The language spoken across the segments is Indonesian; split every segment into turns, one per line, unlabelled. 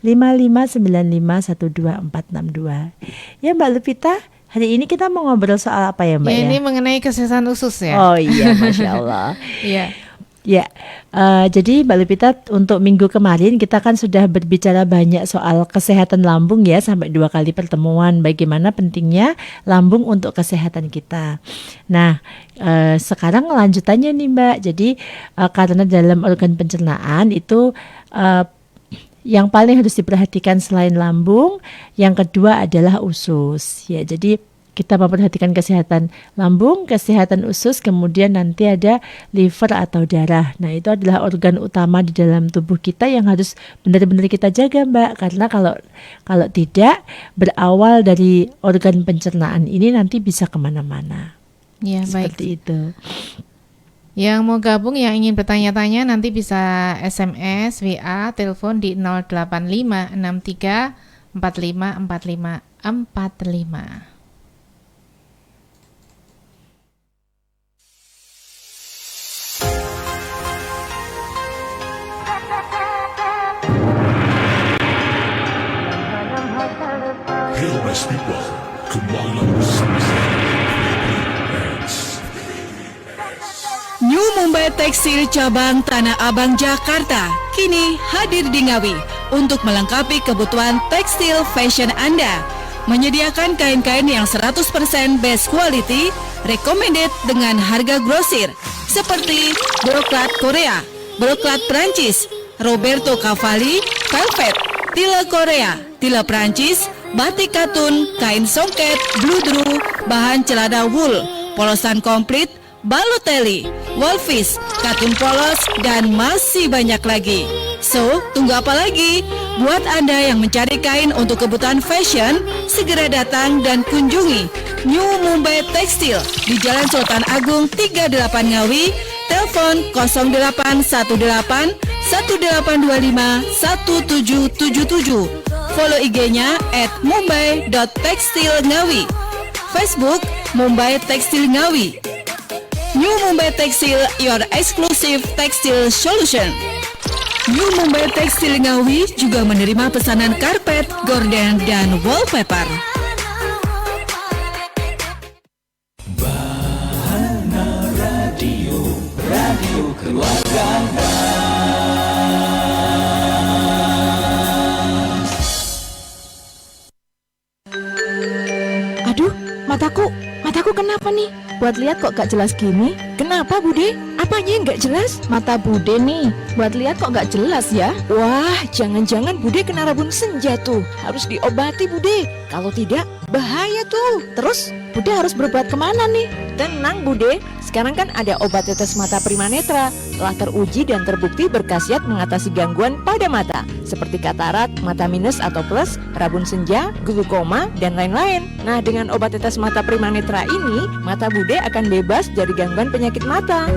081559512462. Ya Mbak Lupita, hari ini kita mau ngobrol soal apa ya Mbak ya?
Ini mengenai kesehatan usus ya.
Oh iya, Masya Allah.
Iya.
Ya, jadi Mbak Lupita, untuk minggu kemarin kita kan sudah berbicara banyak soal kesehatan lambung ya, sampai 2 kali pertemuan, bagaimana pentingnya lambung untuk kesehatan kita. Nah, sekarang lanjutannya nih Mbak, jadi karena dalam organ pencernaan itu yang paling harus diperhatikan selain lambung, yang kedua adalah usus. Ya, jadi kita memperhatikan kesehatan lambung, kesehatan usus, kemudian nanti ada liver atau darah. Nah, itu adalah organ utama di dalam tubuh kita yang harus benar-benar kita jaga, Mbak. Karena kalau tidak, berawal dari organ pencernaan ini nanti bisa kemana-mana.
Ya,
seperti
baik.
itu.
Yang mau gabung, yang ingin bertanya-tanya, nanti bisa SMS, WA, telepon di 08563454545.
People, kembali bersama saya.
New Mumbai Tekstil Cabang Tanah Abang Jakarta kini hadir di Ngawi untuk melengkapi kebutuhan tekstil fashion Anda. Menyediakan kain-kain yang 100% best quality, recommended dengan harga grosir seperti broclat Korea, broclat Prancis, Roberto Cavalli, velvet, tila Korea, tila Prancis, batik katun, kain songket, bludru, bahan celana wool, polosan komplit, Balotelli, Wolfish, katun polos, dan masih banyak lagi. So, tunggu apa lagi? Buat Anda yang mencari kain untuk kebutuhan fashion, segera datang dan kunjungi New Mumbai Tekstil di Jalan Sultan Agung 38 Ngawi, telepon 0818 1825 1777. Follow IG-nya @mumbai.tekstilngawi. Facebook Mumbai Tekstil Ngawi. New Mumbai Tekstil, your exclusive textile solution. New Mumbai Tekstil Ngawi juga menerima pesanan karpet, gorden, dan wallpaper.
Bahana Radio, radio keluarga Anda.
Aduh, mataku kenapa nih? Buat lihat kok gak jelas gini. Kenapa Bude? Apanya yang gak jelas? Mata Bude nih, buat lihat kok gak jelas ya. Wah, jangan-jangan Bude kena rabun senja tuh. Harus diobati Bude. Kalau tidak, bahaya tuh. Terus, Bude harus berbuat kemana nih? Tenang Bude, sekarang kan ada obat tetes mata Primanetra. Telah teruji dan terbukti berkhasiat mengatasi gangguan pada mata seperti katarak, mata minus atau plus, rabun senja, glukoma, dan lain-lain. Nah, dengan obat tetes mata Primanetra ini, mata Bude akan bebas dari gangguan penyakit mata.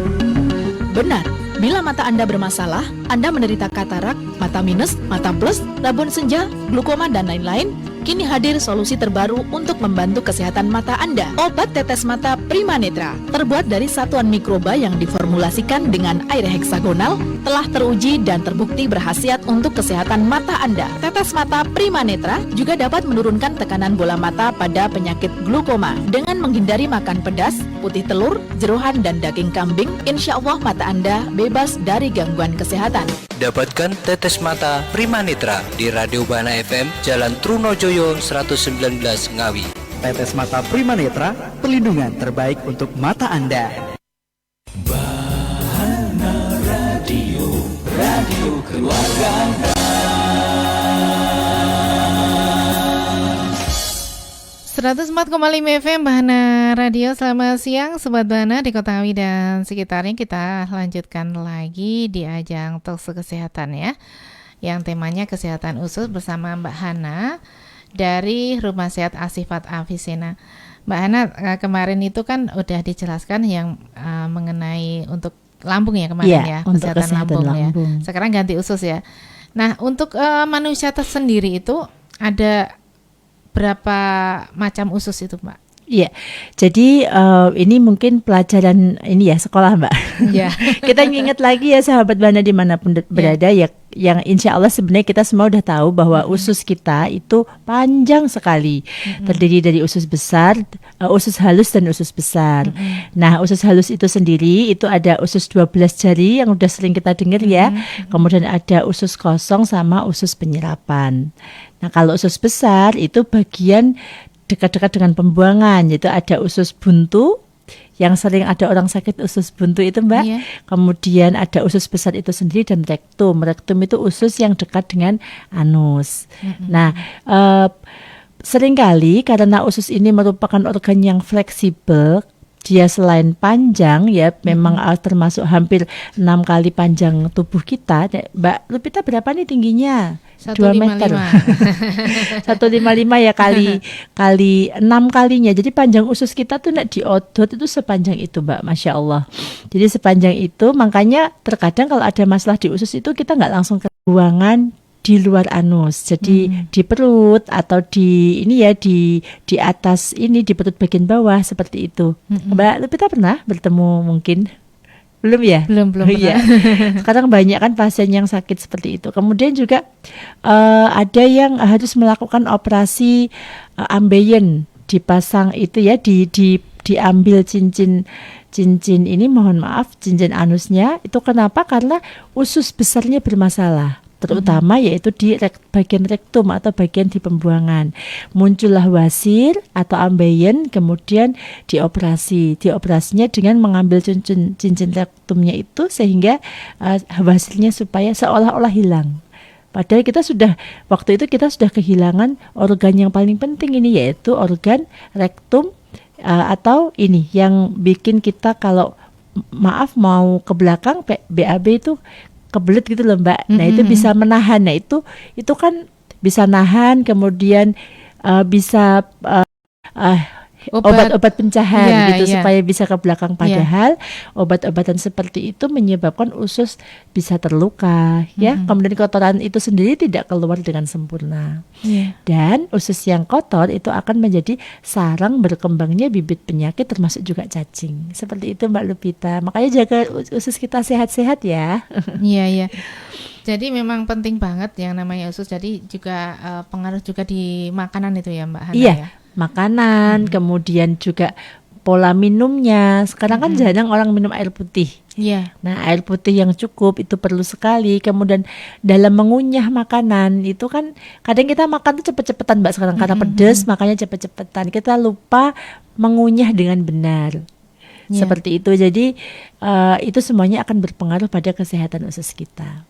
Benar, bila mata Anda bermasalah, Anda menderita katarak, mata minus, mata plus, rabun senja, glukoma, dan lain-lain, kini hadir solusi terbaru untuk membantu kesehatan mata Anda. Obat tetes mata Primanetra terbuat dari satuan mikroba yang diformulasikan dengan air heksagonal, telah teruji dan terbukti berkhasiat untuk kesehatan mata Anda. Tetes mata Primanetra juga dapat menurunkan tekanan bola mata pada penyakit glukoma. Dengan menghindari makan pedas, putih telur, jeroan, dan daging kambing, insya Allah mata Anda bebas dari gangguan kesehatan.
Dapatkan tetes mata Primanetra di Radio Bahana FM, Jalan Trunojoyo 119 Ngawi.
Tetes mata Primanetra, perlindungan terbaik untuk mata Anda.
Bahana Radio, radio keluarga Anda.
104,5 FM Bahana Radio. Selamat siang Sobat Bahana di Kota Ngawi dan sekitarnya. Kita lanjutkan lagi di ajang Talkshow Kesehatan ya, yang temanya kesehatan usus bersama Mbak Hana dari Rumah Sehat Asifat Avicenna. Mbak Hana, kemarin itu kan udah dijelaskan yang mengenai untuk lambung ya kemarin ya,
untuk kesehatan lambung
ya. Sekarang ganti usus ya. Nah, untuk manusia tersendiri itu ada berapa macam usus itu, Mbak?
Iya, jadi ini mungkin pelajaran ini ya sekolah Mbak.
Ya.
Kita ingat lagi ya sahabat Bana dimanapun berada ya, yang insya Allah sebenarnya kita semua udah tahu bahwa usus kita itu panjang sekali, terdiri dari usus besar, usus halus dan usus besar. Nah usus halus itu sendiri itu ada usus 12 jari yang udah sering kita dengar ya, kemudian ada usus kosong sama usus penyerapan. Nah kalau usus besar itu bagian dekat-dekat dengan pembuangan, yaitu ada usus buntu yang sering ada orang sakit usus buntu itu Mbak.
Iya.
Kemudian ada usus besar itu sendiri dan rektum. Rektum itu usus yang dekat dengan anus. Nah, seringkali karena usus ini merupakan organ yang fleksibel, dia selain panjang ya memang termasuk hampir 6 kali panjang tubuh kita. Mbak Lupita berapa nih tingginya? 2 meter. 155 ya kali 6 kalinya. Jadi panjang usus kita tuh nek diodot itu sepanjang itu Mbak, Masya Allah. Jadi sepanjang itu makanya terkadang kalau ada masalah di usus itu kita nggak langsung ke buangan di luar anus. Jadi di perut atau di ini ya di atas ini di perut bagian bawah seperti itu. Mbak Lupita pernah bertemu mungkin? Belum ya?
Belum
Ya. Sekarang banyak kan pasien yang sakit seperti itu. Kemudian juga ada yang harus melakukan operasi ambeien, dipasang itu ya diambil cincin ini, mohon maaf, cincin anusnya. Itu kenapa? Karena usus besarnya bermasalah, terutama yaitu di bagian rektum atau bagian di pembuangan. Muncullah wasir atau ambeien, kemudian dioperasinya dengan mengambil cincin rektumnya itu sehingga hasilnya supaya seolah-olah hilang. Padahal waktu itu kita sudah kehilangan organ yang paling penting ini, yaitu organ rektum atau ini yang bikin kita kalau maaf mau ke belakang BAB itu kebelet gitu loh Mbak. Nah itu bisa menahan. Nah itu kan bisa nahan, kemudian bisa obat-obat pencahan gitu supaya bisa ke belakang. Padahal obat-obatan seperti itu menyebabkan usus bisa terluka ya. Kemudian kotoran itu sendiri tidak keluar dengan sempurna. Dan usus yang kotor itu akan menjadi sarang berkembangnya bibit penyakit termasuk juga cacing. Seperti itu Mbak Lupita. Makanya jaga usus kita sehat-sehat ya.
Iya. Jadi memang penting banget yang namanya usus. Jadi juga pengaruh juga di makanan itu ya Mbak Hana ya.
Makanan, kemudian juga pola minumnya. Sekarang kan jarang orang minum air putih. Nah, air putih yang cukup itu perlu sekali. Kemudian dalam mengunyah makanan itu kan kadang kita makan tuh cepet-cepetan Mbak sekarang karena pedas, makanya cepet-cepetan. Kita lupa mengunyah dengan benar. Seperti itu. Jadi itu semuanya akan berpengaruh pada kesehatan usus kita.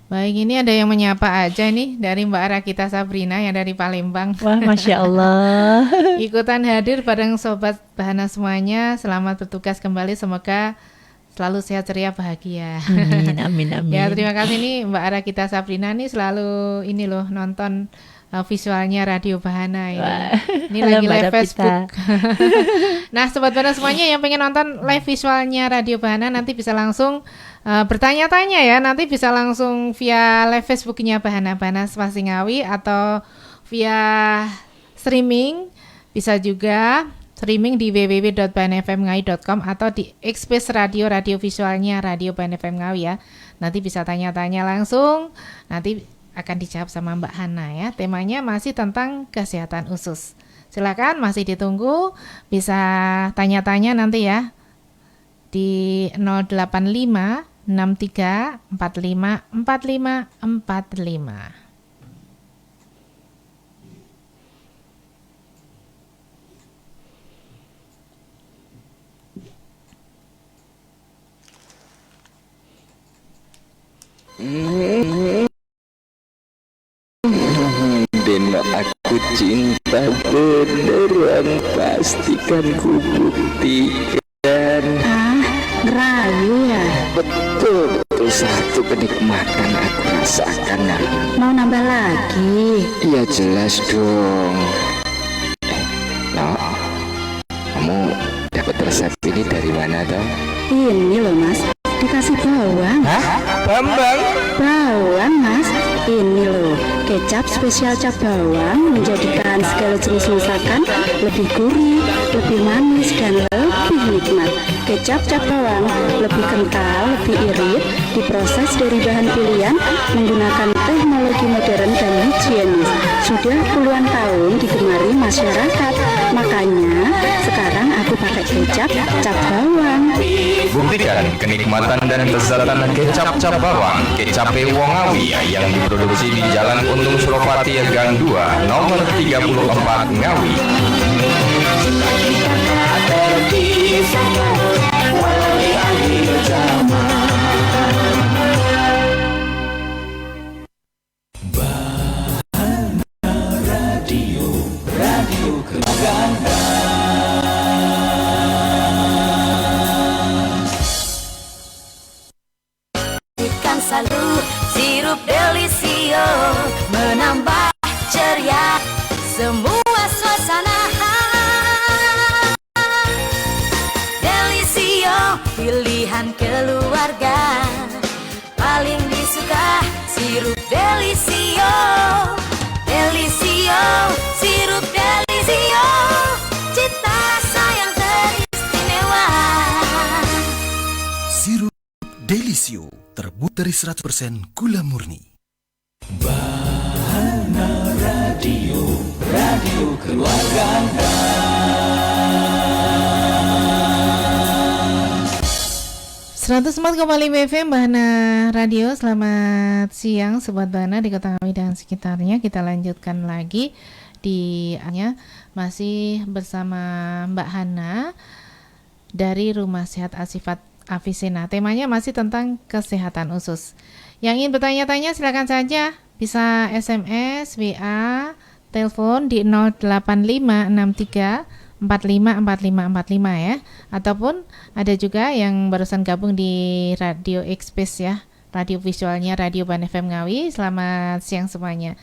Baik, ini ada yang menyapa aja nih dari Mbak Rakita Sabrina yang dari Palembang.
Wah, Masya Allah.
Ikutan hadir bareng Sobat Bahana semuanya. Selamat bertugas kembali, semoga selalu sehat, ceria, bahagia.
Amin.
Ya, terima kasih nih Mbak Rakita Sabrina nih selalu ini loh nonton visualnya Radio Bahana ini. Ini
halo,
lagi live
Mbak
Facebook. Nah, Sobat Bahana semuanya yang pengen nonton live visualnya Radio Bahana nanti bisa langsung bertanya-tanya ya. Nanti bisa langsung via live Facebooknya Bahana Spasingawi atau via streaming. Bisa juga streaming di www.banfmngawi.com atau di Express Radio visualnya Radio Bahana FM Ngawi ya. Nanti bisa tanya-tanya langsung. Nanti akan dijawab sama Mbak Hana ya. Temanya masih tentang kesehatan usus. Silakan masih ditunggu, bisa tanya-tanya nanti ya di 085 63 45 45 45.
Deno aku cinta beneran, pastikan ku buktikan.
Rayu ya?
Betul, satu kenikmatan aku rasakan.
Mau nambah lagi?
Iya jelas dong. Kamu dapat resep ini dari mana dong?
Ini loh Mas, dikasih bawang.
Hah? Bambang?
Bawang Mas, ini loh. Kecap spesial cap bawang menjadikan segala jenis masakan lebih gurih, lebih manis, dan lebih nikmat. Kecap cap bawang lebih kental, lebih irit, diproses dari bahan pilihan menggunakan teknologi modern dan higienis. Sudah puluhan tahun digemari masyarakat. Makanya sekarang aku pakai kecap cap bawang.
Buktikan kenikmatan dan kelezatan kecap cap bawang, kecap Wongawi yang diproduksi di Jalan Untung Suropati Gang 2, nomor 34 Ngawi.
Radio Keluargaan
Ikan selalu sirup delisio menambah ceria semua suasana. Delisio pilihan keluarga paling disuka sirup delisio. Delisio sirup delisio cita sayang teristimewa.
Sirup Delisio terbuat dari 100% gula murni.
Bahana Radio, Radio Keluargaan.
104,5 FM Bahana Radio. Selamat siang Sobat Bahana di Kota Ngawi dan sekitarnya. Kita lanjutkan lagi di masih bersama Mbak Hana dari Rumah Sehat Asifat Avicenna. Temanya masih tentang kesehatan usus. Yang ingin bertanya-tanya silakan saja, bisa SMS, WA, telepon di 08563 454545 ya. Ataupun ada juga yang barusan gabung di Radio Express ya, radio visualnya Radio Ban FM Ngawi. Selamat siang semuanya.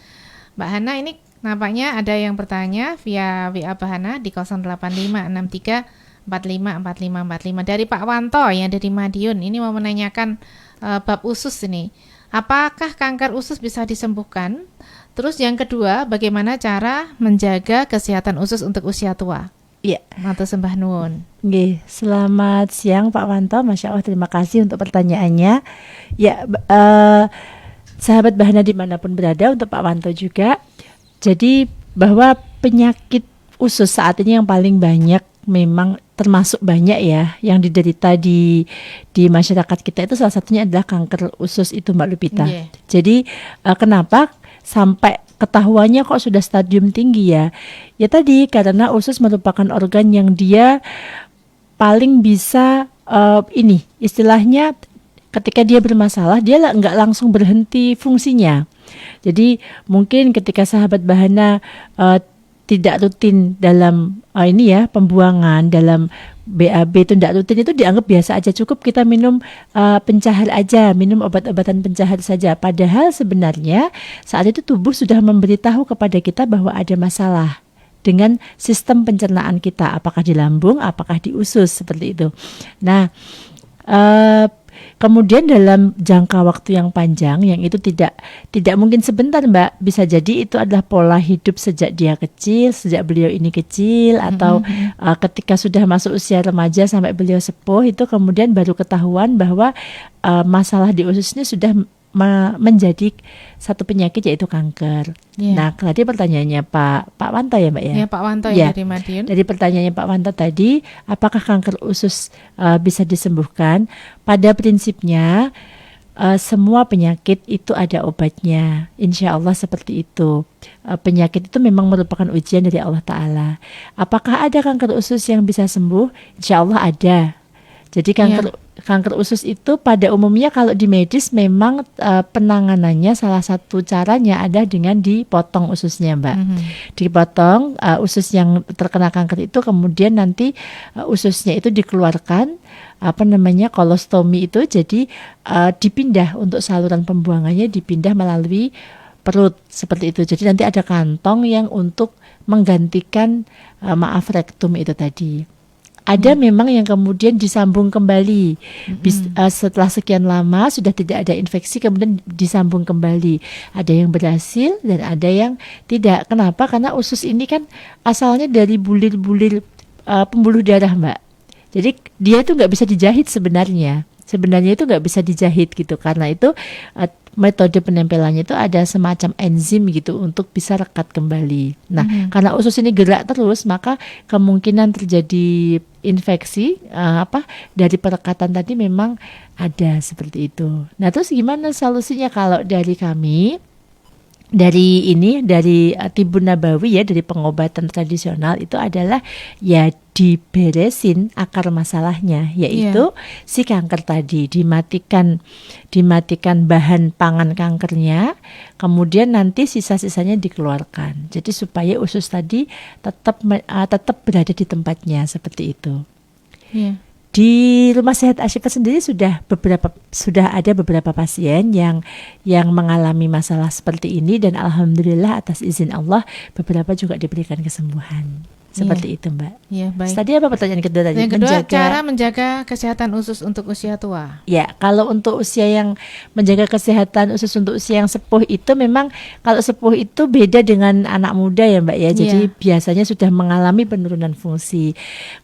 Mbak Hana, ini nampaknya ada yang bertanya via WA Mbak Hana di 08563 454545 dari Pak Wanto yang dari Madiun. Ini mau menanyakan bab usus ini. Apakah kanker usus bisa disembuhkan? Terus yang kedua, bagaimana cara menjaga kesehatan usus untuk usia tua?
Iya.
Matur sembah nuwun.
Nggih, selamat siang Pak Wanto. Masya Allah, terima kasih untuk pertanyaannya. Ya, sahabat Bahana dimanapun berada, untuk Pak Wanto juga. Jadi bahwa penyakit usus saat ini yang paling banyak, memang termasuk banyak ya yang diderita di masyarakat kita, itu salah satunya adalah kanker usus itu Mbak Lupita.
Yeah.
Jadi kenapa sampai ketahuannya kok sudah stadium tinggi ya? Ya tadi karena usus merupakan organ yang dia paling bisa ini istilahnya ketika dia bermasalah dia nggak langsung berhenti fungsinya. Jadi mungkin ketika sahabat Bahana tidak rutin dalam ini ya pembuangan dalam BAB itu tidak rutin, itu dianggap biasa aja, cukup kita minum pencahar aja, minum obat-obatan pencahar saja. Padahal sebenarnya saat itu tubuh sudah memberitahu kepada kita bahwa ada masalah dengan sistem pencernaan kita, apakah di lambung, apakah di usus, seperti itu. Nah, kemudian dalam jangka waktu yang panjang, yang itu tidak mungkin sebentar Mbak, bisa jadi itu adalah pola hidup sejak dia kecil, sejak beliau ini kecil, atau ketika sudah masuk usia remaja sampai beliau sepuh, itu kemudian baru ketahuan bahwa masalah di ususnya sudah menjadi satu penyakit, yaitu kanker. Yeah. Nah, tadi pertanyaannya Pak Wanto ya Mbak ya?
Ya, Pak Wanto ya, dari Madiun.
Dari pertanyaannya Pak Wanto tadi, apakah kanker usus bisa disembuhkan? Pada prinsipnya semua penyakit itu ada obatnya, insya Allah seperti itu. Penyakit itu memang merupakan ujian dari Allah Ta'ala. Apakah ada kanker usus yang bisa sembuh? Insya Allah ada. Jadi kanker usus itu pada umumnya kalau di medis memang penanganannya salah satu caranya ada dengan dipotong ususnya Mbak. Dipotong usus yang terkena kanker itu, kemudian nanti ususnya itu dikeluarkan, kolostomi itu, jadi dipindah untuk saluran pembuangannya, dipindah melalui perut seperti itu. Jadi nanti ada kantong yang untuk menggantikan rektum itu tadi. Ada memang yang kemudian disambung kembali setelah sekian lama sudah tidak ada infeksi kemudian disambung kembali. Ada yang berhasil dan ada yang tidak. Kenapa? Karena usus ini kan asalnya dari bulir-bulir pembuluh darah, Mbak. Jadi dia itu nggak bisa dijahit sebenarnya. Sebenarnya itu nggak bisa dijahit gitu. Karena itu metode penempelannya itu ada semacam enzim gitu untuk bisa rekat kembali. Nah, karena usus ini gerak terus, maka kemungkinan terjadi infeksi dari perekatan tadi memang ada seperti itu. Nah, terus gimana solusinya kalau dari kami? Dari Tibun Nabawi ya, dari pengobatan tradisional itu adalah ya diberesin akar masalahnya, yaitu si kanker tadi dimatikan bahan pangan kankernya, kemudian nanti sisa-sisanya dikeluarkan. Jadi supaya usus tadi tetap berada di tempatnya seperti itu.
Yeah.
Di Rumah Sehat Ashifa sendiri sudah ada beberapa pasien yang mengalami masalah seperti ini dan alhamdulillah atas izin Allah beberapa juga diberikan kesembuhan. Seperti itu, Mbak.
Iya, baik.
Tadi apa pertanyaan kedua tadi?
Yang kedua, cara menjaga kesehatan usus untuk usia tua.
Ya, kalau untuk usia yang menjaga kesehatan usus untuk usia yang sepuh itu memang kalau sepuh itu beda dengan anak muda ya, Mbak ya. Jadi biasanya sudah mengalami penurunan fungsi.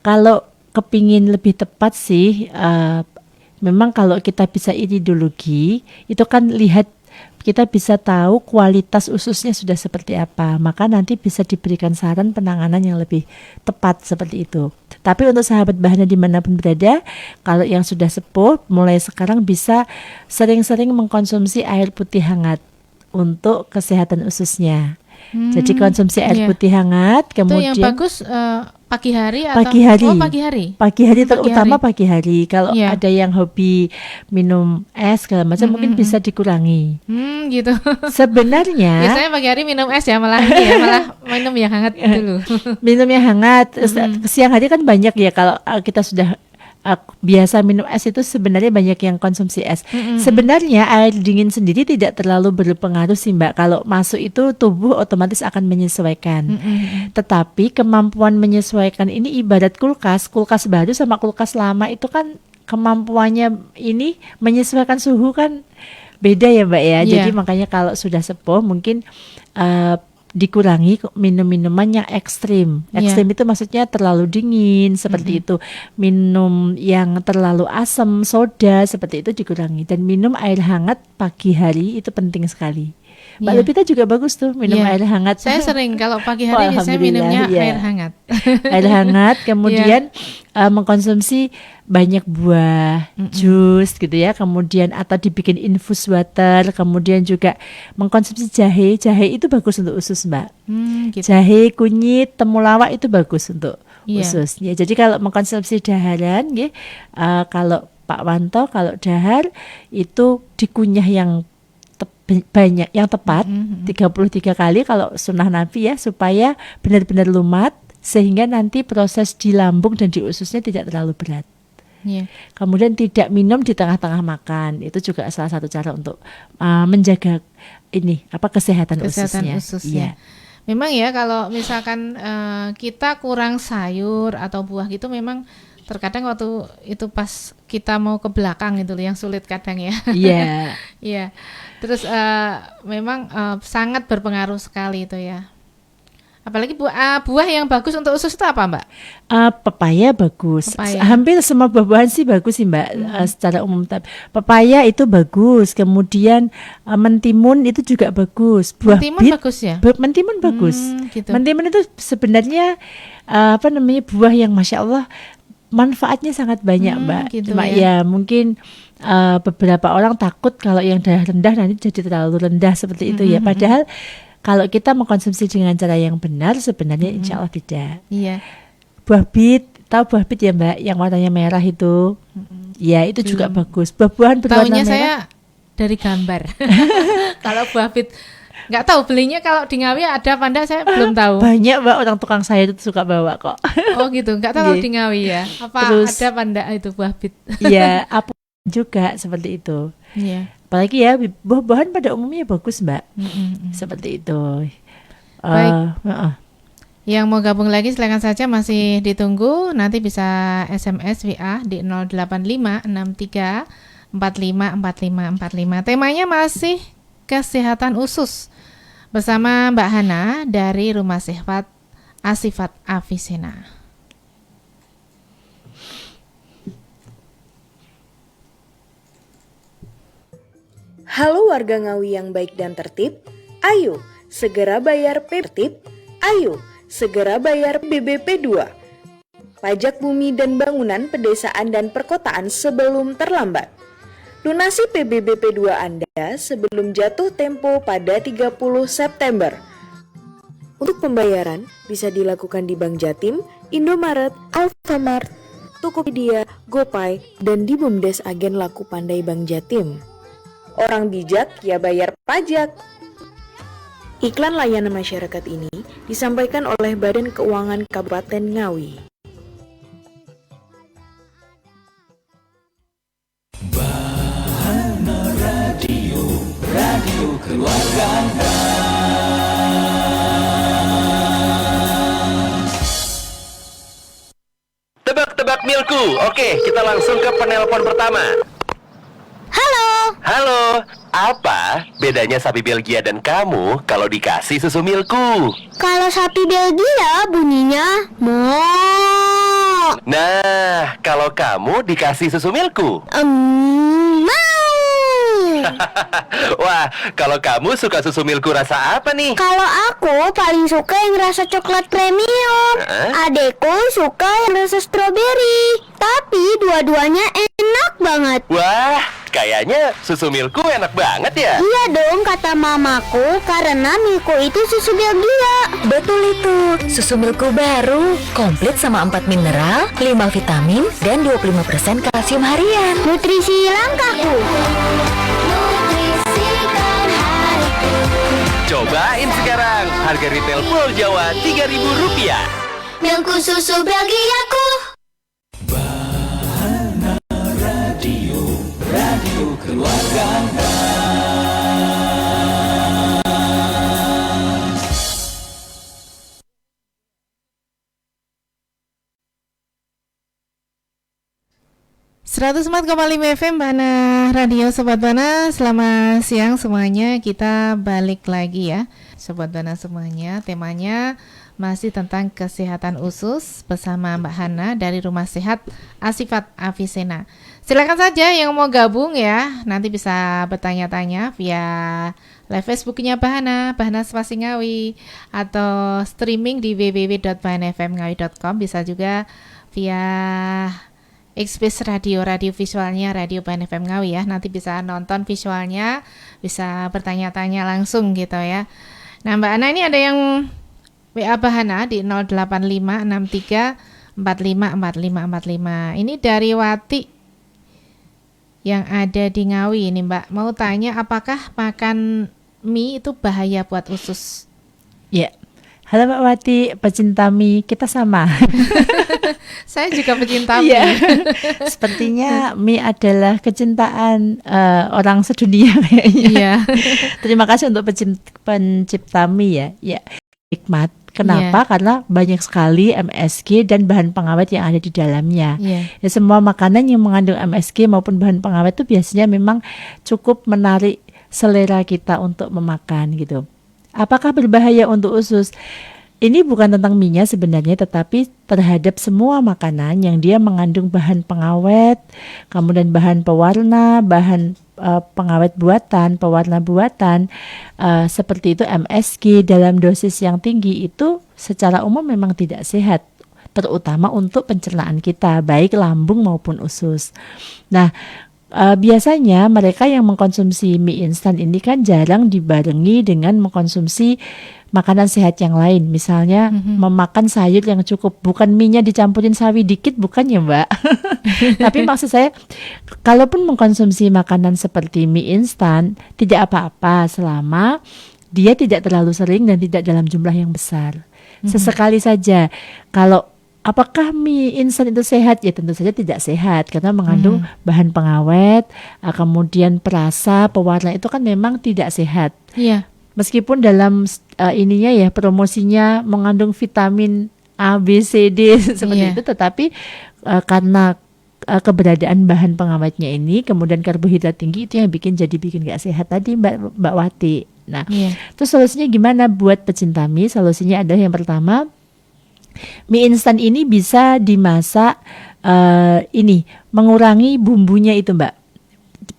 Kalau kepingin lebih tepat sih, memang kalau kita bisa iridologi itu kan lihat, kita bisa tahu kualitas ususnya sudah seperti apa, maka nanti bisa diberikan saran penanganan yang lebih tepat seperti itu. Tapi untuk sahabat Bahana dimanapun berada, kalau yang sudah sepuh mulai sekarang bisa sering-sering mengkonsumsi air putih hangat untuk kesehatan ususnya. Jadi konsumsi air putih hangat, kemudian
itu yang bagus pagi hari atau
pagi hari. Pagi hari terutama pagi hari. Kalau ada yang hobi minum es segala macam mungkin bisa dikurangi.
Gitu.
Sebenarnya
biasanya pagi hari minum es ya, malah minum yang hangat dulu.
Minum yang hangat. Siang hari kan banyak ya, kalau kita sudah biasa minum es itu sebenarnya banyak yang konsumsi es. Sebenarnya air dingin sendiri tidak terlalu berpengaruh sih, Mbak. Kalau masuk itu tubuh otomatis akan menyesuaikan. Tetapi kemampuan menyesuaikan ini ibarat kulkas baru sama kulkas lama itu kan kemampuannya ini menyesuaikan suhu kan beda ya, Mbak ya. Jadi makanya kalau sudah sepuh mungkin dikurangi minum-minuman yang ekstrim. Ekstrim itu maksudnya terlalu dingin seperti itu. Minum yang terlalu asam, soda seperti itu dikurangi. Dan minum air hangat pagi hari itu penting sekali. Mbak Lupita juga bagus tuh minum air hangat.
Saya sering kalau pagi hari saya minumnya air hangat.
Air hangat, kemudian mengkonsumsi banyak buah, jus gitu ya, kemudian atau dibikin infus water, kemudian juga mengkonsumsi jahe itu bagus untuk usus, Mbak.
Gitu.
Jahe, kunyit, temulawak itu bagus untuk usus. Ya, jadi kalau mengkonsumsi daharan, kalau Pak Wanto kalau dahar itu dikunyah yang banyak, yang tepat 33 kali kalau sunnah Nabi ya, supaya benar-benar lumat sehingga nanti proses di lambung dan di ususnya tidak terlalu berat. Kemudian tidak minum di tengah-tengah makan, itu juga salah satu cara untuk menjaga kesehatan ususnya.
Memang ya kalau misalkan kita kurang sayur atau buah gitu, memang terkadang waktu itu pas kita mau ke belakang itu yang sulit kadang ya. Iya. Terus memang sangat berpengaruh sekali itu ya. Apalagi buah yang bagus untuk usus itu apa, Mbak?
Pepaya bagus. Hampir semua buah-buahan sih bagus sih, Mbak. Secara umum pepaya itu bagus. Kemudian mentimun itu juga bagus. Buah
mentimun
bit,
bagus ya?
Mentimun bagus.
Gitu.
Mentimun itu sebenarnya buah yang Masya Allah manfaatnya sangat banyak, Mbak.
Gitu
Cuma ya mungkin beberapa orang takut kalau yang darah rendah nanti jadi terlalu rendah seperti itu ya. Padahal kalau kita mengkonsumsi dengan cara yang benar sebenarnya insya Allah tidak.
Iya.
Buah bit, tahu buah bit ya, Mbak, yang warnanya merah itu. Ya itu juga bagus. Buah-buahan berwarna merah.
Taunya saya dari gambar. Kalau buah bit nggak tahu belinya kalau di Ngawi ada apa enggak, saya belum tahu.
Banyak, Mbak, orang tukang saya itu suka bawa kok.
Oh gitu, nggak tahu di Ngawi ya. Apa terus, ada apa enggak itu buah bit?
Iya, apa juga seperti itu.
Iya.
Apalagi ya buah-buahan pada umumnya bagus, Mbak. Seperti itu.
Baik. Yang mau gabung lagi silakan saja, masih ditunggu. Nanti bisa SMS WA di 08563454545. Temanya masih kesehatan usus bersama Mbak Hana dari Rumah Sehat Asifat Avicenna.
Halo warga Ngawi yang baik dan tertib, ayo segera bayar tertib, ayo segera bayar BBP 2, pajak bumi dan bangunan pedesaan dan perkotaan sebelum terlambat. Lunasi PBBP 2 Anda sebelum jatuh tempo pada 30 September. Untuk pembayaran bisa dilakukan di Bank Jatim, Indomaret, Alfamart, Tokopedia, GoPay, dan di BUMDes Agen Laku Pandai Bank Jatim. Orang bijak ya bayar pajak. Iklan layanan masyarakat ini disampaikan oleh Badan Keuangan Kabupaten Ngawi.
Bahana Radio, radio keluarga Anda.
Tebak-tebak Milku. Oke, kita langsung ke penelpon pertama. Halo, apa bedanya sapi Belgia dan kamu kalau dikasih susu Milku?
Kalau sapi Belgia bunyinya mo.
Nah, kalau kamu dikasih susu Milku?
Mau.
Wah, kalau kamu suka susu Milku rasa apa nih?
Kalau aku paling suka yang rasa coklat premium. Adekku suka yang rasa stroberi. Tapi dua-duanya enak banget.
Wah, kayaknya susu Milku enak banget ya?
Iya dong, kata mamaku, karena Milku itu susu Belgia.
Betul itu, susu Milku baru, komplit sama 4 mineral, 5 vitamin, dan 25% kalsium harian.
Nutrisi langkahku.
Cobain sekarang, harga retail Pulau Jawa Rp3.000.
Milku susu Belgiaku.
Bahana Radio, radio keluarga Anda.
FM Bahana Radio. Sobat Bahana, selamat siang semuanya. Kita balik lagi ya Sobat Bahana semuanya. Temanya masih tentang kesehatan usus bersama Mbak Hana dari Rumah Sehat Asifat Avicenna. Silakan saja yang mau gabung ya, nanti bisa bertanya-tanya via live Facebooknya Bahana Spasi Ngawi, atau streaming di www.bahanafmngawi.com. Bisa juga via Xbase Radio visualnya Radio Bahana FM Ngawi ya. Nanti bisa nonton visualnya, bisa bertanya-tanya langsung gitu ya. Nah Mbak Ana, ini ada yang WA Bahana di 08563454545. Ini dari Wati yang ada di Ngawi ini Mbak. Mau tanya, apakah makan mie itu bahaya buat usus?
Ya. Halo Mbak Wati, pecinta mie, kita sama.
Saya juga pecinta mie.
Sepertinya mie adalah kecintaan orang sedunia kayaknya.
Iya.
Terima kasih untuk pencipta mie ya. Ya, nikmat. Kenapa? Karena banyak sekali MSG dan bahan pengawet yang ada di dalamnya. Ya, semua makanan yang mengandung MSG maupun bahan pengawet itu biasanya memang cukup menarik selera kita untuk memakan gitu. Apakah berbahaya untuk usus? Ini bukan tentang minyak sebenarnya, tetapi terhadap semua makanan yang dia mengandung bahan pengawet, kemudian bahan pewarna, bahan pengawet buatan, pewarna buatan, seperti itu MSG dalam dosis yang tinggi itu secara umum memang tidak sehat, terutama untuk pencernaan kita, baik lambung maupun usus. Nah, biasanya mereka yang mengkonsumsi mie instan ini kan jarang dibarengi dengan mengkonsumsi makanan sehat yang lain. Misalnya memakan sayur yang cukup, bukan mie-nya dicampurin sawi dikit, bukan ya Mbak. Tapi maksud saya, kalaupun mengkonsumsi makanan seperti mie instan, tidak apa-apa selama dia tidak terlalu sering dan tidak dalam jumlah yang besar. Sesekali saja. Kalau apakah mie instan itu sehat? Ya tentu saja tidak sehat, karena mengandung bahan pengawet, kemudian perasa, pewarna itu kan memang tidak sehat.
Iya.
meskipun dalam ininya ya promosinya mengandung vitamin A, B, C, D seperti itu, tetapi karena keberadaan bahan pengawetnya ini, kemudian karbohidrat tinggi, itu yang bikin gak sehat tadi Mbak Wati. Nah, terus solusinya gimana buat pecinta mie? Solusinya adalah yang pertama, mie instan ini bisa dimasak mengurangi bumbunya itu Mbak.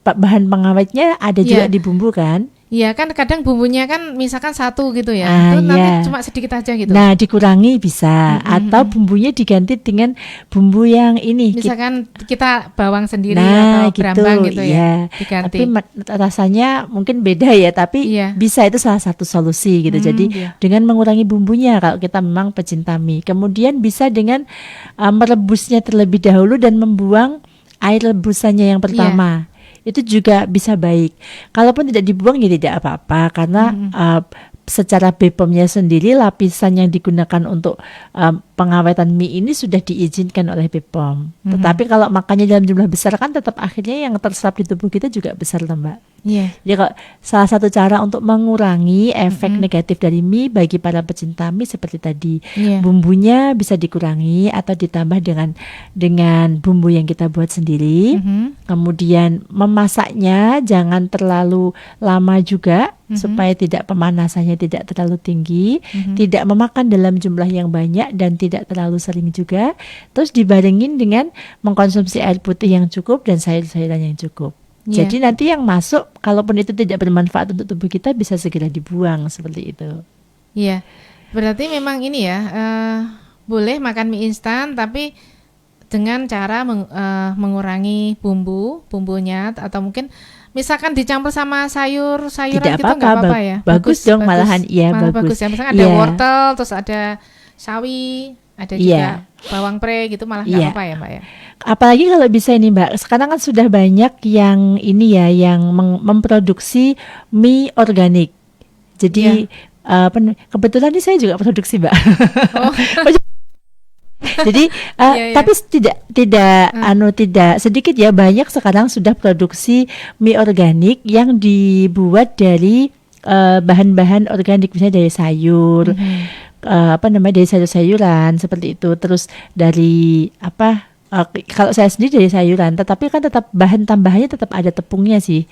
Bahan pengawetnya ada juga di bumbu kan?
Iya kan kadang bumbunya kan misalkan satu gitu ya, itu nanti cuma sedikit aja gitu.
Nah dikurangi bisa, atau bumbunya diganti dengan bumbu yang ini.
Misalkan kita bawang sendiri atau berambang gitu ya, diganti.
Tapi rasanya mungkin beda ya, tapi bisa, itu salah satu solusi gitu. Jadi dengan mengurangi bumbunya kalau kita memang pecinta mie. Kemudian bisa dengan merebusnya terlebih dahulu dan membuang air rebusannya yang pertama. Itu juga bisa baik. Kalaupun tidak dibuang ya tidak apa-apa, karena secara BPOM-nya sendiri lapisan yang digunakan untuk pengawetan mie ini sudah diizinkan oleh BPOM. Tetapi kalau makannya dalam jumlah besar kan tetap akhirnya yang terserap di tubuh kita juga besar Mbak. Jadi kalau salah satu cara untuk mengurangi efek negatif dari mie bagi para pecinta mie seperti tadi, bumbunya bisa dikurangi atau ditambah dengan bumbu yang kita buat sendiri. Kemudian memasaknya jangan terlalu lama juga, supaya tidak pemanasannya tidak terlalu tinggi, tidak memakan dalam jumlah yang banyak dan tidak terlalu sering juga. Terus dibarengin dengan mengkonsumsi air putih yang cukup dan sayur-sayuran yang cukup. Jadi nanti yang masuk, kalaupun itu tidak bermanfaat untuk tubuh kita, bisa segera dibuang seperti itu.
Iya, berarti memang ini ya, boleh makan mie instan tapi dengan cara mengurangi bumbunya, atau mungkin misalkan dicampur sama sayuran
tidak
gitu nggak apa-apa ya?
Bagus dong, malahan bagus
ya. Misalkan ada wortel, terus ada sawi, ada juga bawang pre gitu, malah nggak apa-apa ya Mbak ya?
Apalagi kalau bisa ini Mbak, sekarang kan sudah banyak yang ini ya, yang memproduksi mie organik. Jadi kebetulan ini saya juga produksi Mbak. Jadi tapi tidak sedikit ya, banyak sekarang sudah produksi mie organik yang dibuat dari bahan-bahan organik, misalnya dari sayur, dari sayur-sayuran seperti itu. Terus dari kalau saya sendiri dari sayuran, tetapi kan tetap bahan tambahannya tetap ada tepungnya sih.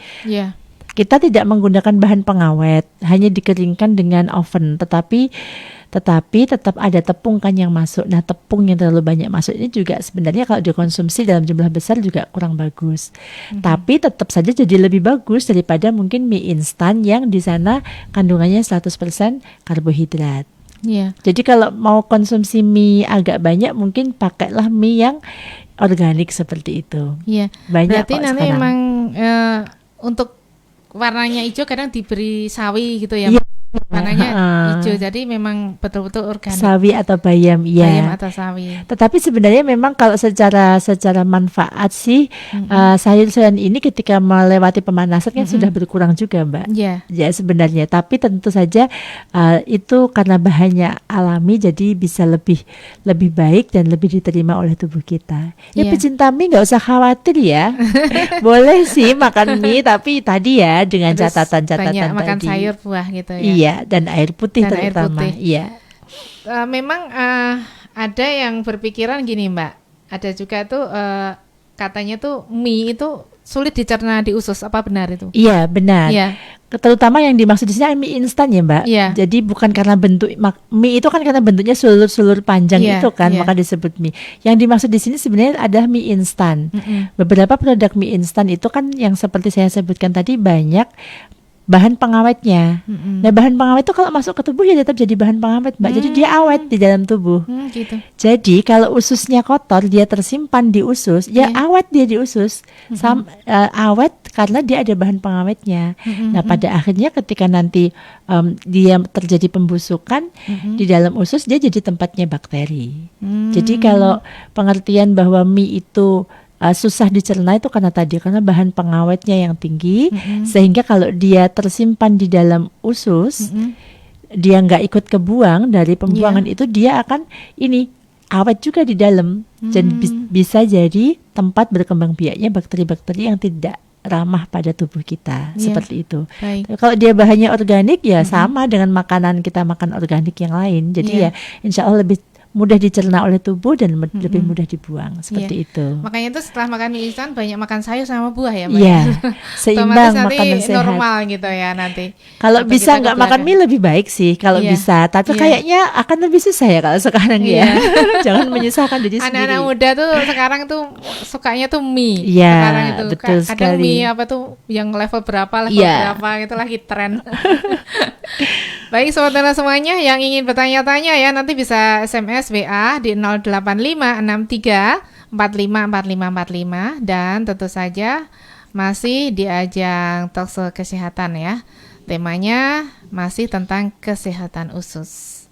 Kita tidak menggunakan bahan pengawet, hanya dikeringkan dengan oven, tetapi tetap ada tepung kan yang masuk. Nah, tepung yang terlalu banyak masuk ini juga sebenarnya kalau dikonsumsi dalam jumlah besar juga kurang bagus. Tapi tetap saja jadi lebih bagus daripada mungkin mie instan yang di sana kandungannya 100% karbohidrat. Jadi kalau mau konsumsi mie agak banyak, mungkin pakailah mie yang organik seperti itu. Banyak.
Berarti nanti sekarang memang untuk warnanya hijau kadang diberi sawi gitu ya. Warnanya hijau, jadi memang betul-betul organik.
Sawi atau bayam,
bayam atau sawi.
Tetapi sebenarnya memang kalau secara manfaat sih, sayur-sayuran ini ketika melewati pemanasan kan sudah berkurang juga Mbak. Ya sebenarnya, tapi tentu saja itu karena bahannya alami, jadi bisa lebih baik dan lebih diterima oleh tubuh kita. Pecinta mie nggak usah khawatir ya. Boleh sih makan mie, tapi tadi ya dengan catatan-catatan
banyak
tadi.
Makan sayur, buah gitu ya.
Iya, dan air putih terutama. Iya.
Memang ada yang berpikiran gini Mbak, ada juga tuh katanya tuh mie itu sulit dicerna di usus, apa benar itu?
Iya benar. Terutama yang dimaksud di sini mie instan ya Mbak. Jadi bukan karena bentuk mie itu kan karena bentuknya sulur panjang itu kan, maka disebut mie. Yang dimaksud di sini sebenarnya adalah mie instan. Beberapa produk mie instan itu kan yang seperti saya sebutkan tadi banyak bahan pengawetnya. Nah, bahan pengawet itu kalau masuk ke tubuh ya tetap jadi bahan pengawet Mbak. Jadi dia awet di dalam tubuh.
Gitu.
Jadi kalau ususnya kotor, dia tersimpan di usus, ya awet dia di usus. Awet karena dia ada bahan pengawetnya. Nah, pada akhirnya ketika nanti dia terjadi pembusukan di dalam usus, dia jadi tempatnya bakteri. Jadi kalau pengertian bahwa mie itu susah dicerna itu karena bahan pengawetnya yang tinggi, sehingga kalau dia tersimpan di dalam usus, dia nggak ikut kebuang dari pembuangan itu, dia akan awet juga di dalam, dan bisa jadi tempat berkembang biaknya bakteri-bakteri yang tidak ramah pada tubuh kita,
Iya.
seperti itu.
Baik.
Kalau dia bahannya organik ya sama dengan makanan kita makan organik yang lain. Jadi
Iya.
ya insya Allah lebih mudah dicerna oleh tubuh dan lebih mudah dibuang, seperti
Iya.
itu.
Makanya itu setelah makan mie instan banyak makan sayur sama buah ya, Mbak.
Iya,
Otomatis
seimbang
nanti
makanan sehat.
normal gitu ya nanti.
Kalau
Atau
bisa
kita
nggak
ke
makan
belakang.
mie lebih baik sih kalau
Iya.
bisa, tapi
Iya.
kayaknya akan lebih susah ya kalau sekarang
Iya.
ya. Jangan menyusahkan diri sendiri.
Anak-anak muda tuh sekarang tuh sukanya tuh mie.
Iya,
Sekarang itu
betul
kadang
sekali.
mie apa tuh yang level berapa
Iya.
itu lagi tren. Baik sobat Dana semuanya yang ingin bertanya-tanya ya nanti bisa SMS WA di 08563454545 dan tentu saja masih di ajang Talkshow Kesehatan ya. Temanya masih tentang kesehatan usus.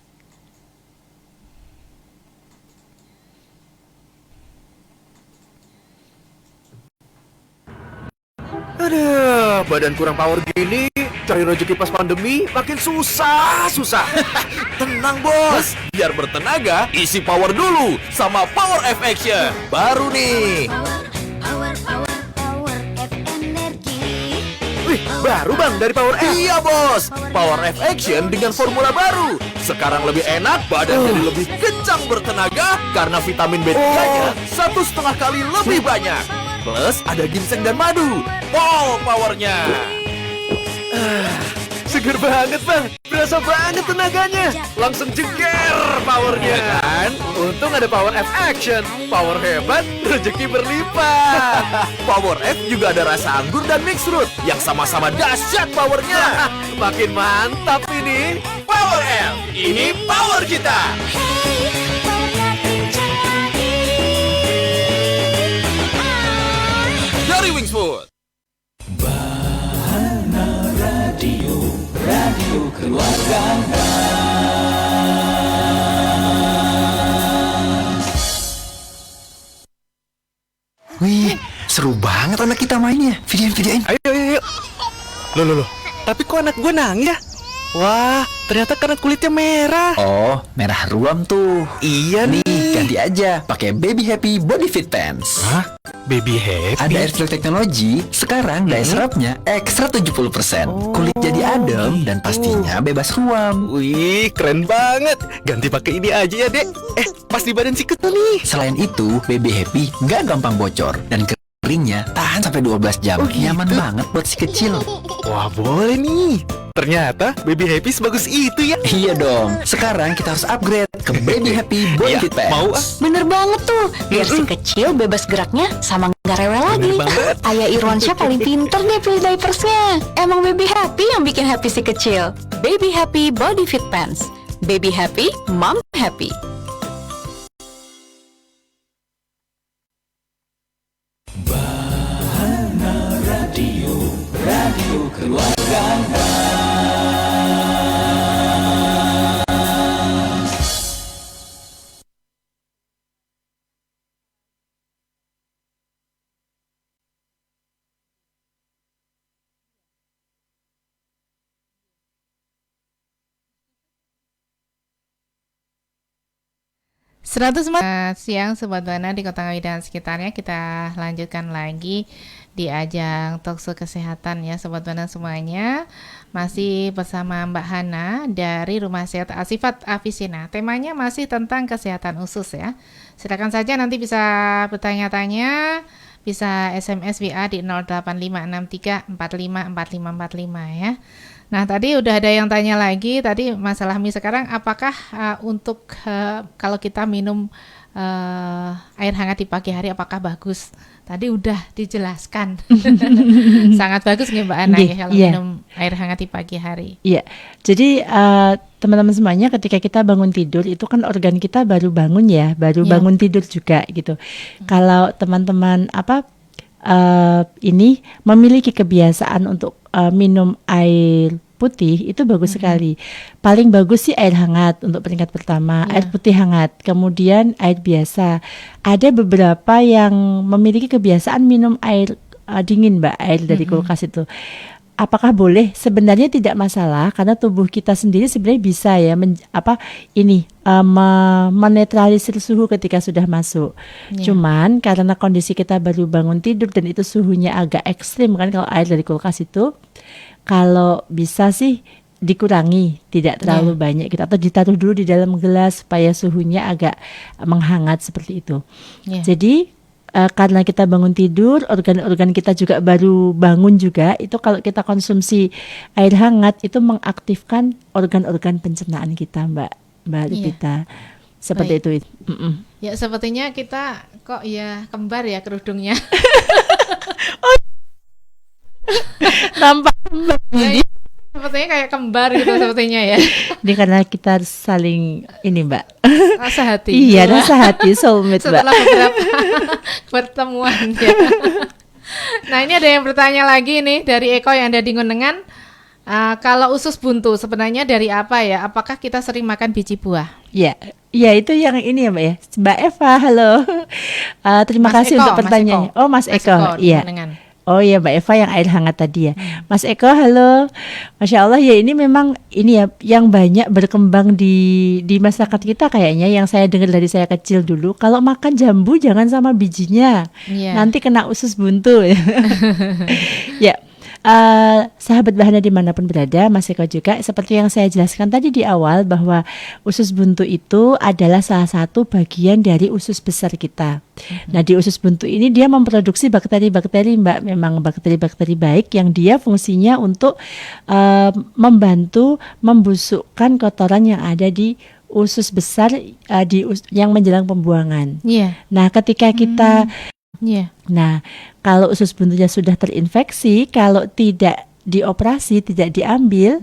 Aduh, badan kurang power gini, cari rezeki pas pandemi makin susah. Tenang bos, biar bertenaga isi power dulu sama Power F Action. Baru nih. Wih, baru bang dari Power F. Iya bos, Power F Action dengan formula baru. Sekarang lebih enak, badan jadi lebih kencang bertenaga karena vitamin B3-nya 1,5 kali lebih banyak. Plus ada ginseng dan madu. Wow, powernya. Seger banget bang, berasa banget tenaganya. Langsung jeger powernya kan. Untung ada Power F Action. Power hebat, rezeki berlimpah. Power F juga ada rasa anggur dan mix fruit yang sama-sama dahsyat powernya. Makin mantap ini. Power F, ini power kita. Dari Wings Food.
Radio keluarga Anda.
Wih, seru banget anak kita mainnya. Videoin.
Ayo. Loh. Tapi kok anak gue nangis ya? Wah, ternyata karena kulitnya merah.
Oh, merah ruam tuh.
Iya
nih, ganti aja pakai Baby Happy Body Fit Pants.
Hah? Baby Happy?
Ada Airflow teknologi, sekarang daya serapnya ekstra 70%. Kulit jadi adem dan pastinya bebas ruam.
Wih, keren banget. Ganti pakai ini aja ya, Dek. Pas di badan si kecil nih.
Selain itu, Baby Happy nggak gampang bocor dan keringnya tahan sampai 12 jam.
Oh, gitu?
Nyaman banget buat si kecil.
Wah, boleh nih. Ternyata Baby Happy sebagus itu ya.
Iya dong. Sekarang kita harus upgrade ke Baby Happy Body
Iya,
Fit Pants.
mau
Bener banget tuh, biar si kecil bebas geraknya sama nggak rewel lagi.
banget.
Ayah Irwansyah paling pinter deh pilih diapersnya. Emang Baby Happy yang bikin happy si kecil. Baby Happy Body Fit Pants. Baby Happy, Mom Happy.
Radio keluarga Anda.
Siang Sobat Buana di Kota Ngawi dan sekitarnya. Kita lanjutkan lagi di ajang Talkshow Kesehatan ya Sobat Buana semuanya. Masih bersama Mbak Hana dari Rumah Sehat Asifat Afisina. Temanya masih tentang kesehatan usus ya. Silakan saja nanti bisa bertanya-tanya, bisa SMS WA di 08563454545 ya. Nah tadi udah ada yang tanya lagi tadi masalah mie sekarang apakah untuk kalau kita minum air hangat di pagi hari apakah bagus? Tadi udah dijelaskan. Sangat bagus nih Mbak Ana ya kalau minum air hangat di pagi hari.
Iya. Jadi teman-teman semuanya ketika kita bangun tidur itu kan organ kita baru bangun ya, baru bangun tidur juga gitu. Kalau teman-teman ini memiliki kebiasaan untuk minum air putih itu bagus sekali. Paling bagus sih air hangat untuk peringkat pertama, air putih hangat, kemudian air biasa. Ada beberapa yang memiliki kebiasaan minum air dingin, Mbak, air dari kulkas itu. apakah boleh? Sebenarnya tidak masalah karena tubuh kita sendiri sebenarnya bisa ya menetralisir suhu ketika sudah masuk. Cuman karena kondisi kita baru bangun tidur dan itu suhunya agak ekstrim kan, kalau air dari kulkas itu, kalau bisa sih dikurangi, tidak terlalu banyak gitu, atau ditaruh dulu di dalam gelas supaya suhunya agak menghangat seperti itu. Jadi karena kita bangun tidur, organ-organ kita juga baru bangun juga, itu kalau kita konsumsi air hangat itu mengaktifkan organ-organ pencernaan kita, Mbak Lupita. Seperti itu.
Ya, sepertinya kita kok ya kembar ya kerudungnya.
Nampak kembar.
Sepertinya kayak kembar gitu sepertinya ya.
Ini karena kita saling ini, Mbak.
Rasa hati.
Iya, rasa hati, soulmate, Mbak.
Setelah beberapa pertemuan ya. Nah, ini ada yang bertanya lagi nih dari Eko yang ada di Ngunengan. Kalau usus buntu sebenarnya dari apa ya? Apakah kita sering makan biji buah?
Ya itu yang ini ya, Mbak ya. Mbak Eva, halo. Terima kasih untuk pertanyaannya. Oh, Mas Eko. Iya. Oh ya, Mbak Eva yang air hangat tadi ya. Mas Eko, halo. Masya Allah ya, ini memang ini ya yang banyak berkembang di masyarakat kita kayaknya, yang saya dengar dari saya kecil dulu. Kalau makan jambu jangan sama bijinya, nanti kena usus buntu. Ya. Sahabat Bahana dimanapun berada, Mas Eko juga seperti yang saya jelaskan tadi di awal bahwa usus buntu itu adalah salah satu bagian dari usus besar kita. Nah, di usus buntu ini dia memproduksi bakteri-bakteri, Mbak, memang bakteri-bakteri baik yang dia fungsinya untuk membantu membusukkan kotoran yang ada di usus besar yang menjelang pembuangan. Nah, ketika kita nah, kalau usus buntunya sudah terinfeksi, kalau tidak dioperasi, tidak diambil,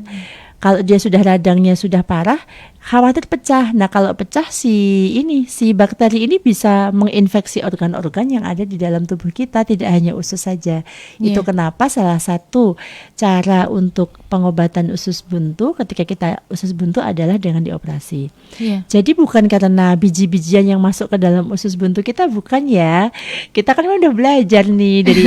kalau dia sudah radangnya sudah parah, khawatir pecah. Nah, kalau pecah si bakteri ini bisa menginfeksi organ-organ yang ada di dalam tubuh kita, tidak hanya usus saja. Itu kenapa salah satu cara untuk pengobatan usus buntu ketika kita usus buntu adalah dengan dioperasi. Jadi bukan karena biji-bijian yang masuk ke dalam usus buntu kita, bukan ya. Kita kan udah belajar nih dari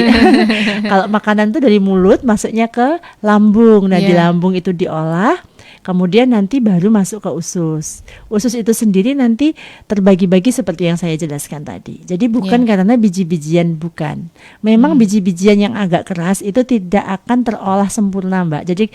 kalau makanan itu dari mulut masuknya ke lambung. Nah, di lambung itu diolah, kemudian nanti baru masuk ke usus. Usus itu sendiri nanti terbagi-bagi seperti yang saya jelaskan tadi. Jadi bukan karena biji-bijian, bukan. Memang biji-bijian yang agak keras itu tidak akan terolah sempurna, Mbak. Jadi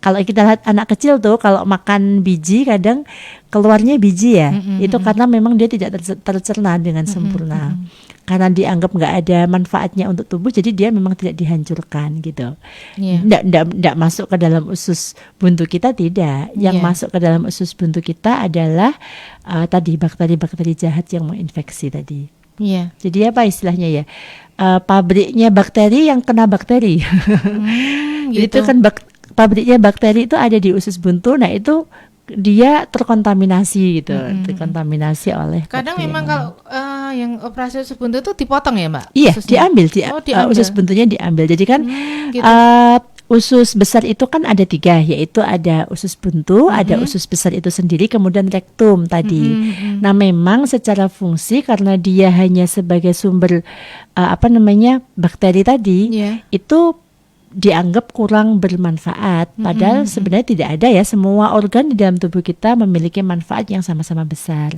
kalau kita lihat anak kecil tuh kalau makan biji kadang keluarnya biji ya. Itu karena memang dia tidak tercerna dengan sempurna. Karena dianggap nggak ada manfaatnya untuk tubuh, jadi dia memang tidak dihancurkan gitu. Nggak masuk ke dalam usus buntu kita, tidak. Yang masuk ke dalam usus buntu kita adalah tadi bakteri-bakteri jahat yang menginfeksi tadi. Jadi apa istilahnya ya? Pabriknya bakteri yang kena bakteri. Jadi itu kan pabriknya bakteri itu ada di usus buntu. Nah, itu dia terkontaminasi gitu, terkontaminasi oleh
kadang memang kalau yang operasi usus buntu itu dipotong ya, Mbak?
Iya, diambil. Usus buntunya diambil. Jadi kan usus besar itu kan ada 3, yaitu ada usus buntu, ada usus besar itu sendiri, kemudian rektum tadi. Nah, memang secara fungsi karena dia hanya sebagai sumber bakteri tadi, itu dianggap kurang bermanfaat. Padahal sebenarnya tidak ada ya, semua organ di dalam tubuh kita memiliki manfaat yang sama-sama besar.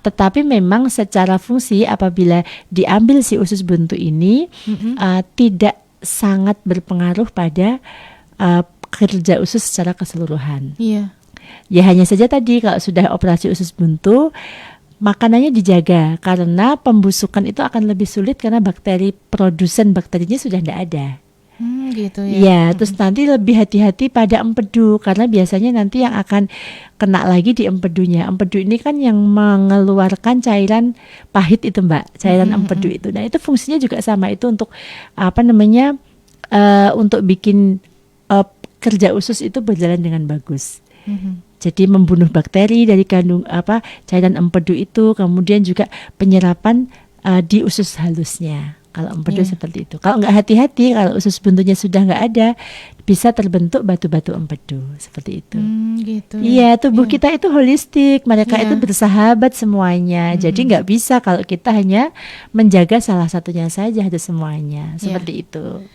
Tetapi memang secara fungsi apabila diambil si usus buntu ini tidak sangat berpengaruh pada kerja usus secara keseluruhan. Ya hanya saja tadi kalau sudah operasi usus buntu, makanannya dijaga karena pembusukan itu akan lebih sulit karena bakteri produsen bakterinya sudah tidak ada.
Gitu ya.
Ya, terus nanti lebih hati-hati pada empedu karena biasanya nanti yang akan kena lagi di empedunya. Empedu ini kan yang mengeluarkan cairan pahit itu, Mbak, cairan empedu itu. Nah, itu fungsinya juga sama, itu untuk untuk bikin kerja usus itu berjalan dengan bagus. Jadi membunuh bakteri dari kandung cairan empedu itu, kemudian juga penyerapan di usus halusnya. Kalau empedu seperti itu. Kalau nggak hati-hati, kalau usus buntunya sudah nggak ada, bisa terbentuk batu-batu empedu seperti itu.
Gitu.
Iya, tubuh kita itu holistik, mereka itu bersahabat semuanya. Jadi nggak bisa kalau kita hanya menjaga salah satunya saja, harus semuanya seperti itu.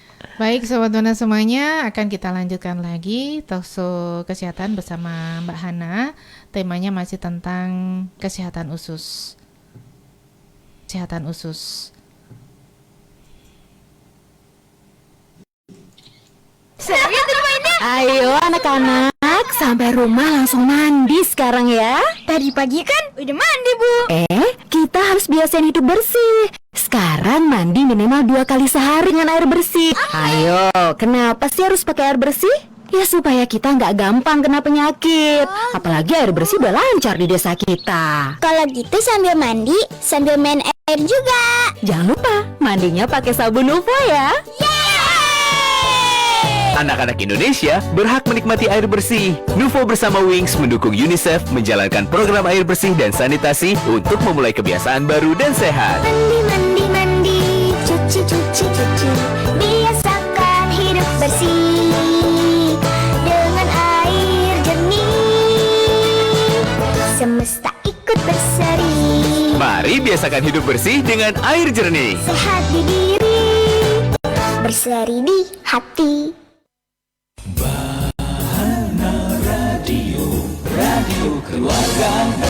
Baik Sobat Buana semuanya, akan kita lanjutkan lagi talkshow kesehatan bersama Mbak Hana. Temanya masih tentang kesehatan usus. Kesehatan usus.
Ayo anak-anak, sampai rumah langsung mandi sekarang ya. Tadi pagi kan udah mandi, Bu. Kita harus biasain hidup bersih. Sekarang mandi minimal 2 kali sehari dengan air bersih. Ayo, kenapa sih harus pakai air bersih? Ya supaya kita nggak gampang kena penyakit. Apalagi air bersih udah lancar di desa kita.
Kalau gitu sambil mandi, sambil main air juga.
Jangan lupa, mandinya pakai sabun Nuvo ya.
Anak-anak Indonesia berhak menikmati air bersih. Nuvo bersama Wings mendukung UNICEF menjalankan program air bersih dan sanitasi untuk memulai kebiasaan baru dan sehat.
Mandi, mandi, mandi, cuci, cuci, cuci. Biasakan hidup bersih dengan air jernih. Semesta ikut berseri.
Mari biasakan hidup bersih dengan air jernih.
Sehat di diri, berseri di hati.
Radio keluarga Anda.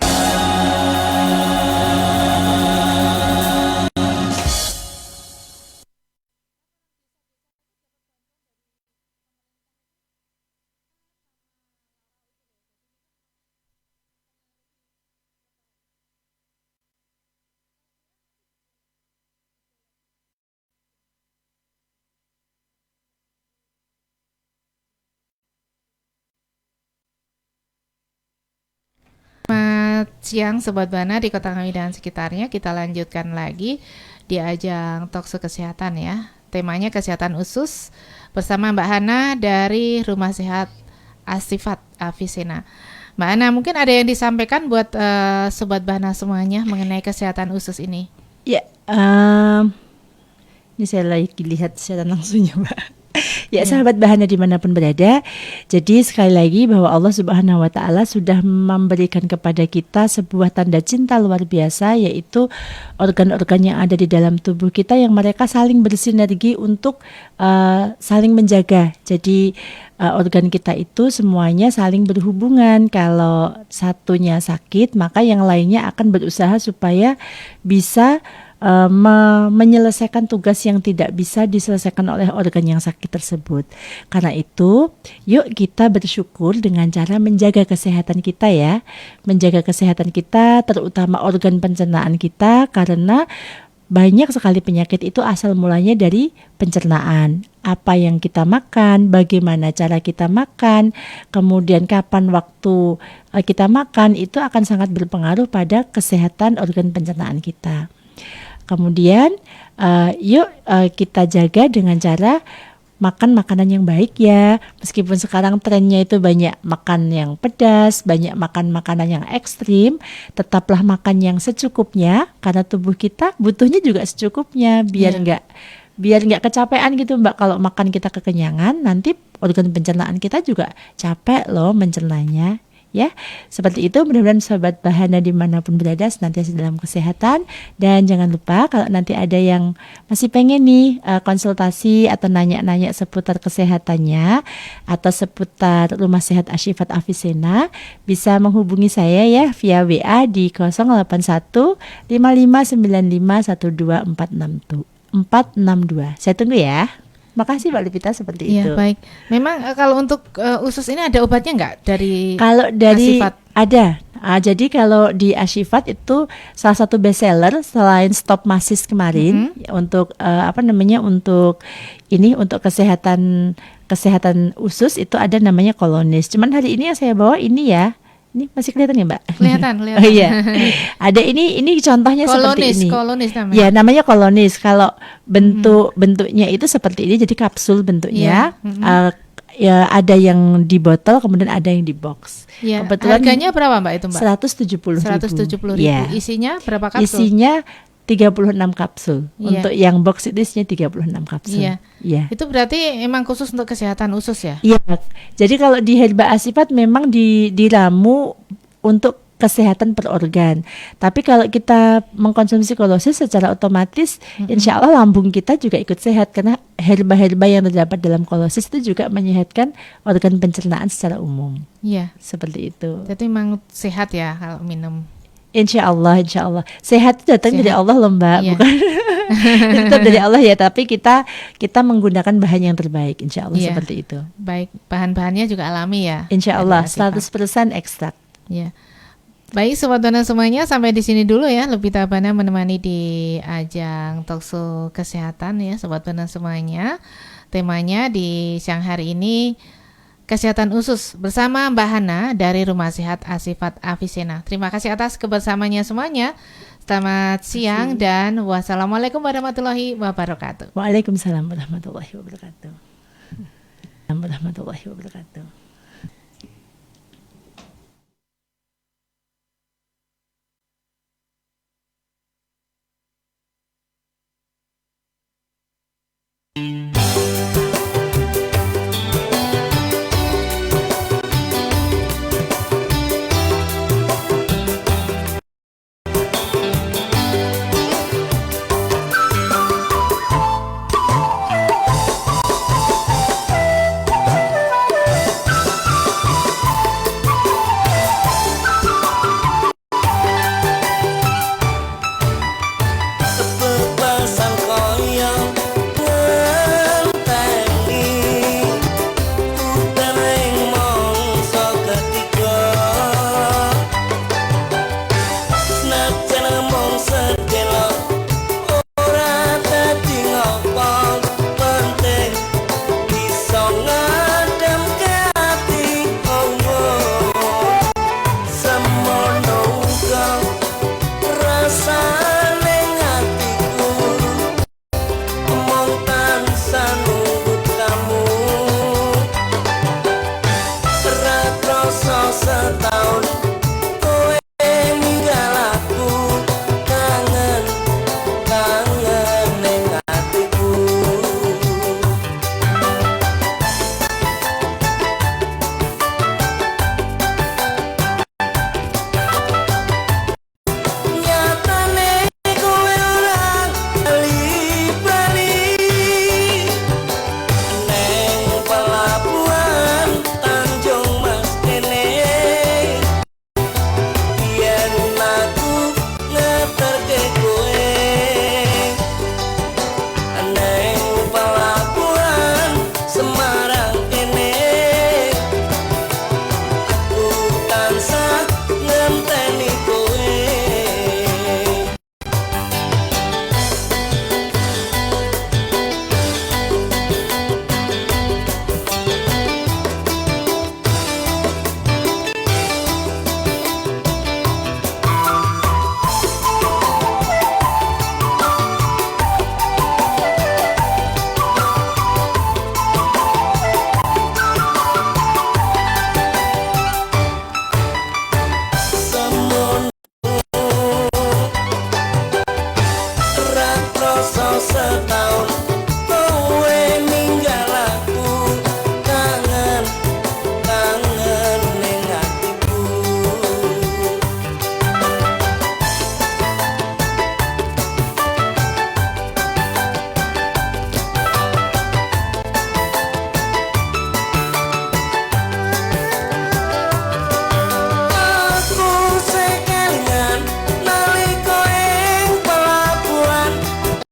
Selamat siang Sobat Buana di Kota Ngawi dan sekitarnya. Kita lanjutkan lagi di ajang talkshow kesehatan ya. Temanya kesehatan usus bersama Mbak Hana dari Rumah Sehat Asifat Avicenna. Mbak Hana, mungkin ada yang disampaikan buat Sobat Buana semuanya mengenai kesehatan usus ini?
Ya, ini saya lagi lihat secara langsungnya Mbak. Ya, sahabat Bahana dimanapun berada. Jadi sekali lagi bahwa Allah Subhanahu Wa Taala sudah memberikan kepada kita sebuah tanda cinta luar biasa, yaitu organ-organ yang ada di dalam tubuh kita yang mereka saling bersinergi untuk saling menjaga. Jadi organ kita itu semuanya saling berhubungan. Kalau satunya sakit, maka yang lainnya akan berusaha supaya bisa menyelesaikan tugas yang tidak bisa diselesaikan oleh organ yang sakit tersebut. Karena itu, yuk kita bersyukur dengan cara menjaga kesehatan kita ya. Menjaga kesehatan kita, terutama organ pencernaan kita, karena banyak sekali penyakit itu asal mulanya dari pencernaan. Apa yang kita makan, bagaimana cara kita makan, kemudian kapan waktu kita makan, itu akan sangat berpengaruh pada kesehatan organ pencernaan kita. Kemudian yuk kita jaga dengan cara makan makanan yang baik ya. Meskipun sekarang trennya itu banyak makan yang pedas, banyak makan makanan yang ekstrim, tetaplah makan yang secukupnya karena tubuh kita butuhnya juga secukupnya biar nggak kecapean gitu Mbak. Kalau makan kita kekenyangan, nanti organ pencernaan kita juga capek loh mencernanya. Ya, seperti itu. Mudah-mudahan Sobat Bahana dimanapun berada senantiasa dalam kesehatan. Dan jangan lupa kalau nanti ada yang masih pengen nih konsultasi atau nanya-nanya seputar kesehatannya atau seputar Rumah Sehat Asifat Avicenna, bisa menghubungi saya ya via WA di 081 5595 12462. Saya tunggu ya. Makasih Mbak Lipita, seperti itu.
Iya, baik. Memang kalau untuk usus ini ada obatnya nggak dari
Kalau dari
Asifat?
Ada. Jadi kalau di Asifat itu salah satu best seller selain Stop Masis kemarin untuk untuk kesehatan usus itu ada namanya Kolonis. Cuman hari ini yang saya bawa ini ya. Ini masih kelihatan ya Mbak?
Kelihatan.
Oh iya. Ada ini contohnya seperti ini.
Kolonis namanya.
Ya, namanya Kolonis. Kalau bentuknya itu seperti ini, jadi kapsul bentuknya. Ya, ada yang di botol, kemudian ada yang di box.
Ya.
Kebetulan
Harganya berapa Mbak itu Mbak?
170.000.
Ya. Isinya berapa kapsul?
Isinya 36 kapsul.
Iya.
Untuk yang box itu isinya 36 kapsul.
Iya.
Iya.
Itu berarti emang khusus untuk kesehatan usus ya?
Iya. Jadi kalau di Herba Asifat memang diramu untuk kesehatan per organ. Tapi kalau kita mengkonsumsi kolosis secara otomatis, insya Allah lambung kita juga ikut sehat karena herba-herba yang terdapat dalam kolosis itu juga menyehatkan organ pencernaan secara umum.
Iya.
Seperti itu.
Jadi memang sehat ya kalau minum.
Insya Allah. Sehat itu datang dari Allah loh Mbak, bukan tetap dari Allah ya. Tapi kita menggunakan bahan yang terbaik, insya Allah seperti itu.
Baik, bahan-bahannya juga alami ya.
Insya Allah 100% ekstrak.
Ya. Baik Sobat Bana semuanya, sampai di sini dulu ya Lupita Bana menemani di ajang talkshow kesehatan ya Sobat Bana semuanya. Temanya di siang hari ini kesehatan usus bersama Mbak Hana dari Rumah Sehat Asifat Avicenna. Terima kasih atas kebersamanya semuanya. Selamat siang dan wassalamualaikum warahmatullahi wabarakatuh.
Waalaikumsalam warahmatullahi wabarakatuh. Warahmatullahi wabarakatuh.
Ngantek